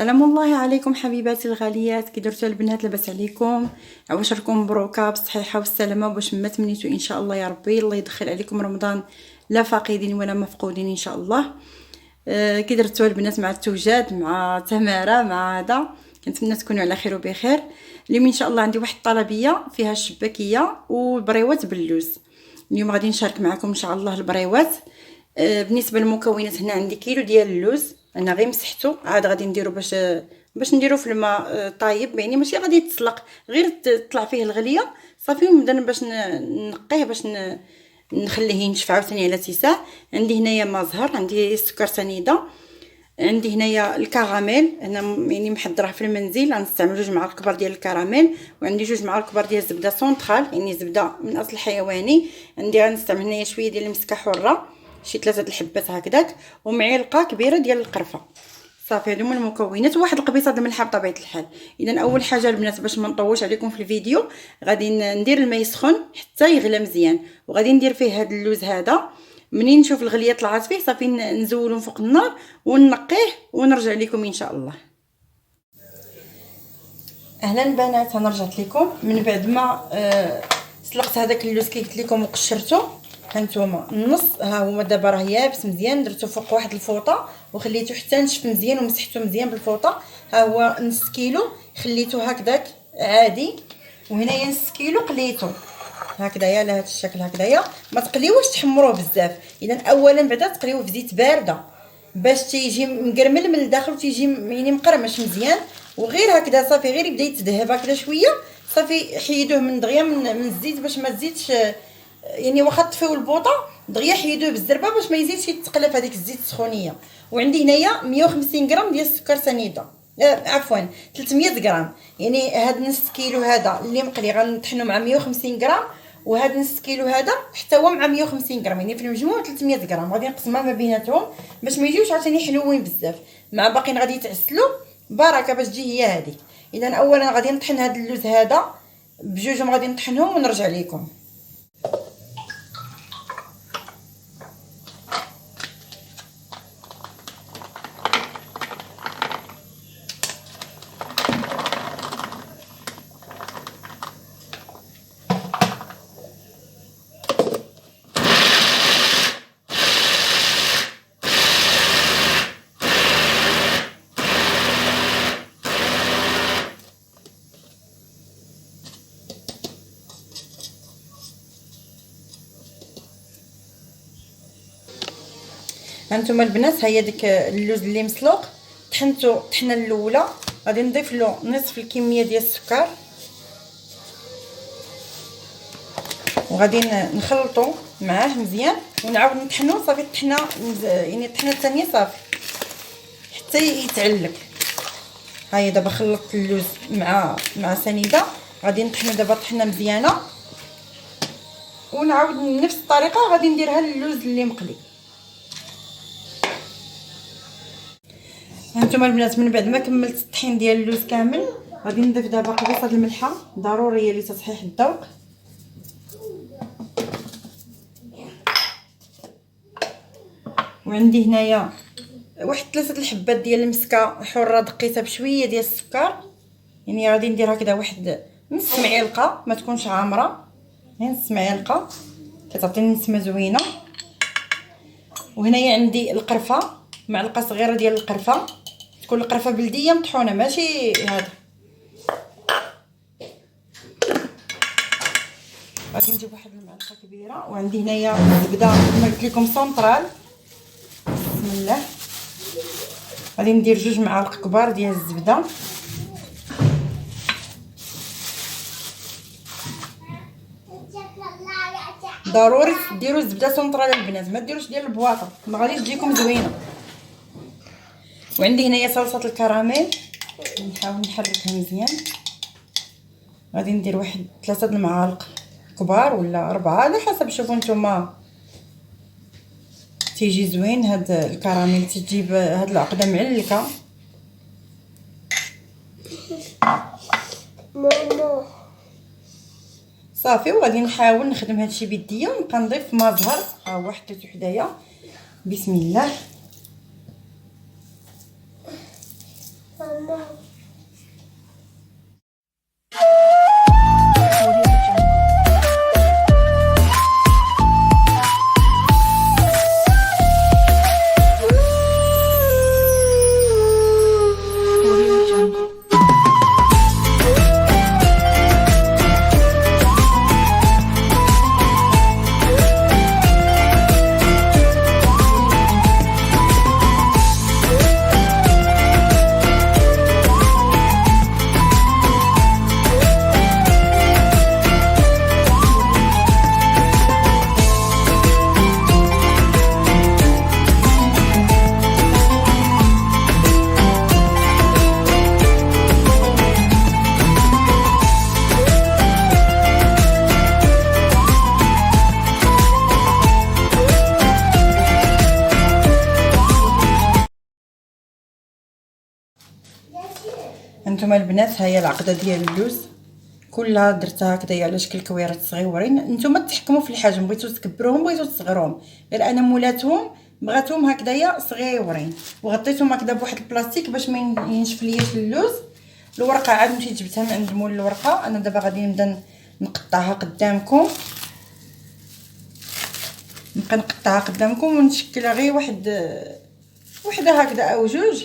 سلام الله عليكم حبيباتي الغاليات، كي درتوا البنات؟ لاباس عليكم؟ عواشركم مبروكه بالصحيحه والسلامه باش ما تمنيتوا ان شاء الله يا ربي. الله يدخل عليكم رمضان لا فاقدين ولا مفقودين ان شاء الله. كي درتوا البنات مع التوجاد مع تماره مع هذا، كنتمنى تكونوا على خير وبخير. اليوم ان شاء الله عندي واحد الطلبيه فيها الشباكيه وبريوات باللوز. اليوم غادي نشارك معكم ان شاء الله البريوات. بالنسبه للمكونات هنا عندي كيلو ديال اللوز، انا غير مسحته عاد غادي نديرو باش نديرو في الماء طايب، يعني ماشي غادي يتسلق، غير تطلع فيه الغليه صافي، ونبدا باش نقيه باش نخليه ينشف عاوتاني على اتساع. عندي هنايا ما زهر، عندي السكر سنيده، عندي هنايا الكراميل، انا يعني محضره في المنزل، غنستعمل 2 معالق كبار ديال الكراميل، وعندي 2 معالق كبار ديال الزبده سونطرال يعني زبده من اصل حيواني. عندي غنستعمل هنايا شويه ديال المسكه حره، شي 3 الحبات هكذاك، ومعلقه كبيره ديال القرفه. صافي هادو هما المكونات، وواحد القبيصه د الملح بطبيعه الحال. اذا اول حاجه البنات باش ما نطولش عليكم في الفيديو، غادي ندير الماء يسخن حتى يغلى مزيان، وغادي ندير فيه هذا اللوز هذا. منين نشوف الغليه طلعت فيه صافي نزولو فوق النار وننقيه ونرجع لكم ان شاء الله. اهلا البنات، انا رجعت لكم من بعد ما سلقت هذاك اللوز كي قلت لكم وقشرته. هانتوما النص ها هو دابا راه يابس مزيان، درتو فوق واحد الفوطه وخليته حتى نشف مزيان ومسحته مزيان بالفوطه. ها هو نص كيلو خليته هكذاك عادي، وهنايا نص كيلو قليته هكذايا على هذا الشكل هكذايا. ما تقليوش تحمروه بزاف، اذا اولا بعدا تقليوه في زيت بارده باش تيجي مقرمل من الداخل وتيجي يعني مقرمش مزيان. وغير هكذا صافي، غير يبدا يتدهب هكذا شويه صافي حيدوه من دغيا من الزيت باش ما تزيدش، يعني واخا طفيو البوطه دغيا حيدوه بالزربه باش ما يزيدش يتقلى في هذيك الزيت السخونيه. وعندي هنايا 150 غرام ديال السكر سنيده، عفوا 300 غرام، يعني هاد نص كيلو هذا اللي مقلي غنطحنو مع 150 غرام، وهذا نص كيلو هذا حتى هو مع 150 غرام، يعني في المجموع 300 غرام. غادي نقسمها ما بيناتهم باش ما يجيوش عاوتاني حلوين بزاف، مع باقيين غادي يتعسلوا بركه باش تجي هي هذه. اذا اولا غادي نطحن هذا اللوز هذا بجوجهم، غادي نطحنهم ونرجع لكم. هانتوما البنات، هيا ديك اللوز اللي مسلوق طحنته الطحنه الاولى، غادي نضيف له نصف الكميه ديال السكر وغادي نخلطو معاه مزيان ونعاود نطحنو. صافي الطحنه يعني الطحنه الثانيه صافي حتى يتعلق. هيا دابا خلطت اللوز مع سنيده، غادي نطحنو دابا طحنه مزيانه، ونعاود نفس الطريقه غادي نديرها للوز اللي مقلي. هانتوما البنات من بعد ما كملت الطحين ديال اللوز كامل، غادي نضيف دابا قبيصه الملحه ضروريه لتصحيح الذوق، وعندي هنايا واحد 3 الحبات ديال المسكه حره دقيتها بشويه ديال السكر، يعني غادي ندير هكذا واحد نص معلقه، ما تكونش عامره، نص معلقه كتعطيني نسمه زوينه. وهنايا عندي القرفه، معلقه صغيره ديال القرفه، تكون القرفه بلديه مطحونه ماشي هذا. غادي نجيب واحد المعلقه كبيره، وعندي هنايا زبده كما قلت لكم سونطرال. بسم الله، غادي ندير 2 معالق كبار ديال الزبده، ضروري ديروا الزبده سونطرال البنات، ما ديروش ديال البواطه، ما غاديش تجيكم زوينه. وعندي هنايا صلصه الكراميل، نحاول نحركها مزيان، غادي ندير واحد 3 المعالق كبار ولا 4 على حسب، شوفوا نتوما تيجي زوين هاد الكراميل، تجيب هاد العقده معلكه. ماما صافي، وغادي نحاول نخدم هادشي بيديا ونبقى نضيف ما زهر. ها هو حطيته حدايا، بسم الله. هانتوما البنات، ها هي العقده ديال اللوز كلها درتها هكذايا على شكل كويرات صغيورين. نتوما تحكموا في الحجم، بغيتو تكبروهم بغيتو تصغروهم، غير انا مولاتهم بغاتهم هكذايا صغيورين، وغطيتهم هكذا بواحد البلاستيك باش ما ينشف لياش اللوز. الورقه عاد مشيت جبتها من عند مول الورقه. انا دابا غادي نبدا نقطعها قدامكم، نبقى نقطعها قدامكم ونشكلها غير وحده هكذا او جوج.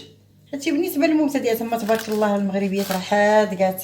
هادشي بالنسبه للمبتدئات، اما تبارك الله المغربيات راه حادقات.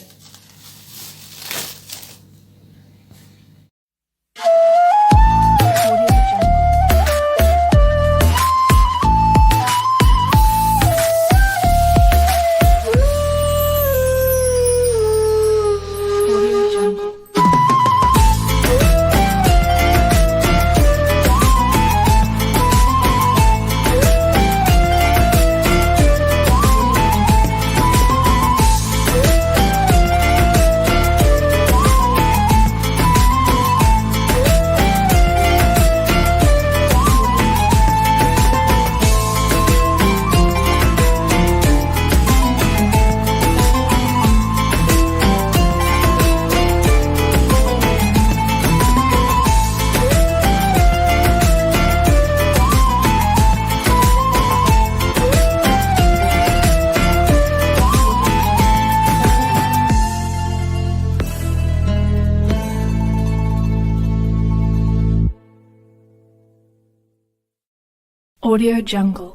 Audio Jungle.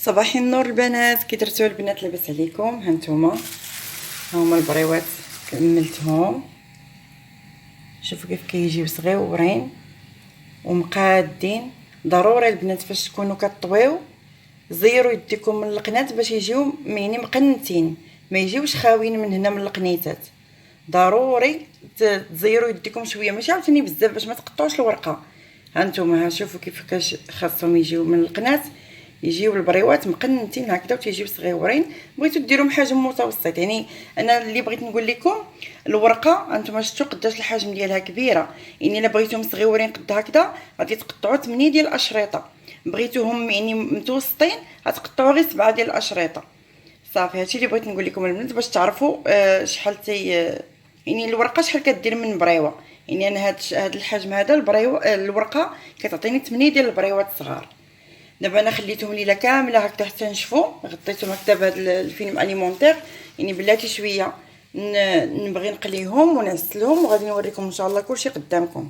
صباح النور البنات، كي درتو البنات؟ لاباس عليكم؟ هانتوما هما البريوات كملتهم، شوفوا كيف كيجيو صغيورين ومقادين. ضروري البنات فاش تكونوا كطويو زيروا يديكم من القنات باش يجيو يعني مقنتين، ما يجيوش خاويين من هنا من القنيتات. ضروري تزيروا يديكم شويه، ماشي عاوتاني بزاف باش ما تقطعوش الورقه. هانتوما ها شوفوا كيفاش خاصهم يجيو من القنات، يجيو البريوات مقنتين هكذا وتيجيو صغيورين. بغيتو ديروهم حجم متوسط، يعني انا اللي بغيت نقول لكم الورقه انتم شفتوا قداش الحجم ديالها كبيره، يعني الا بغيتوهم صغيورين قد هكذا غادي تقطعوا 8 ديال الاشرطه، بغيتوهم يعني متوسطين غتقطعوا غير 7 ديال الاشرطه. صافي هادشي اللي بغيت نقول لكم البنات باش تعرفوا شحال يعني الورقه شحال كدير من بريوه. يعني انا هاد الحجم هذا الورقه كتعطيني 8 ديال البريوات صغار. دابا انا خليتهم ليله كامله هكذا حتى نشفوا، غطيتهم هكذا بهذا الفيلم اليمونتير، يعني بلاتي شويه نبغي نقليهم ونعسلهم وغادي نوريكم ان شاء الله كلشي قدامكم.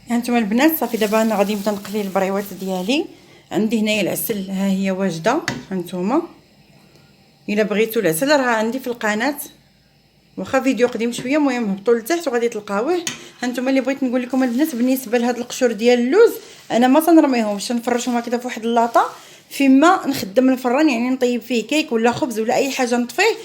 هانتوما البنات صافي دابا انا غادي نبدا نقلي البريوات ديالي. عندي هنايا العسل، ها هي واجده. هانتوما الا بغيتوا العسل راه عندي في القناه، واخا فيديو قديم شويه، المهم هبطوا لتحت وغادي تلقاوه. هانتوما اللي بغيت نقول لكم البنات بالنسبه لهاد القشور ديال اللوز، انا ما تنرميهمش، نفرشهم هكذا في واحد اللاطه فيما نخدم الفران، يعني نطيب فيه كيك ولا خبز ولا اي حاجه نطفيه،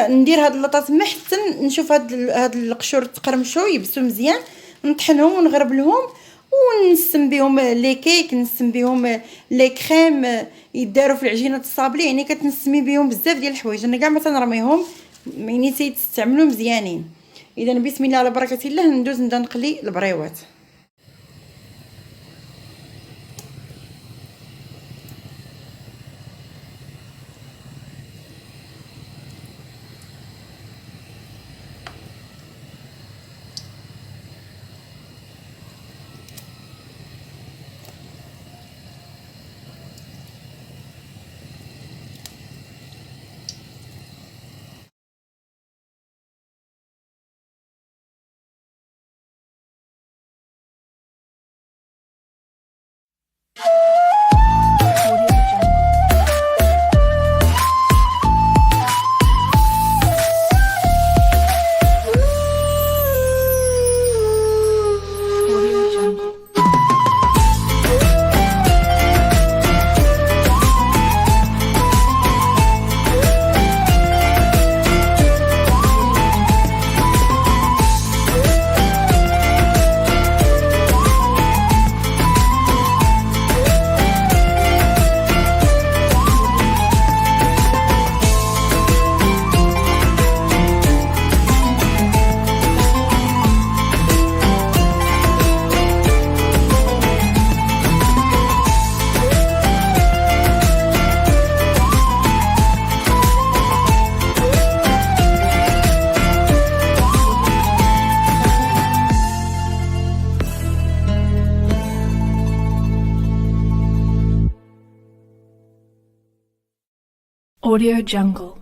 ندير هاد اللاطه تما حتى نشوف هاد القشور تقرمشوا يبسوا مزيان، نطحنهم ونغربلهم ونسم بهم لي كيك، نسم بهم لي كريم يداروا في العجينه الصابلي، يعني كتنسمي بهم بزاف ديال الحوايج. انا كاع ما تنرميهم، يعني تستعملوا مزيانين. اذا بسم الله على بركه الله ندوز نبدا نقلي البريوات. Audio Jungle.